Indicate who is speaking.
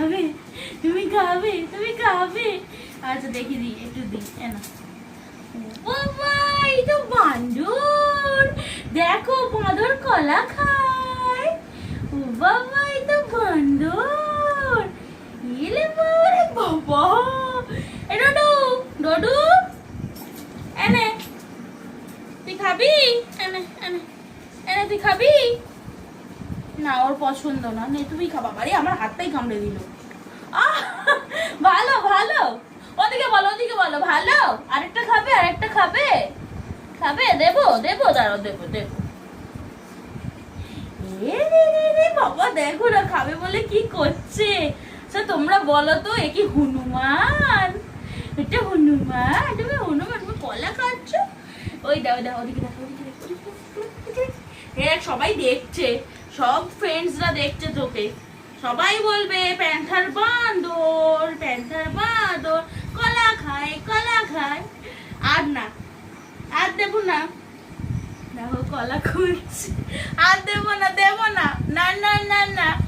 Speaker 1: খাবে, তুমি খাবে, তুমি খাবে। আচ্ছা দেখি দিই, একটু দিই, না বাবা এই তো বান্দর, দেখো বাঁদর কলা খায়। ও বাবা এই তো বান্দর, এলে বাবারে বাবা। এ ডডু, ডডু এনে তুই খাবি, এনে এনে এনে তুই খাবি না, ওর পছন্দ না, নে তুমি খাবা। আরে আমার হাতটাই কামড়ে দিল। ভালো ভালো, ওদিকে বলো, ওদিকে বলো, ভালো। আরেকটা খাবে, আরেকটা খাবে, খাবে, দেবো দেবো, দাঁড়াও দেবো দেবো। এ রে রে রে বাবা, দেখো না খাবে বলে কি করছে। তোমরা বলো তো, এ কি হনুমান? এটা হনুমান? তুমি হনুমান, তুমি কলা খাচ্ছ? ওই দাও দাও, ওদিকে দেখো, ওদিকে দেখো, সবাই দেখছে, সব ফ্রেন্ডসরা দেখছে তোকে। সবাই বলবে প্যান্থার বাঁদর, প্যান্থার বাঁদর কলা খায়, কলা খায়। আর না, আর দেবো না, দেখো কলা খুঁজছে। আর দেবো না, দেবো না, না না না না।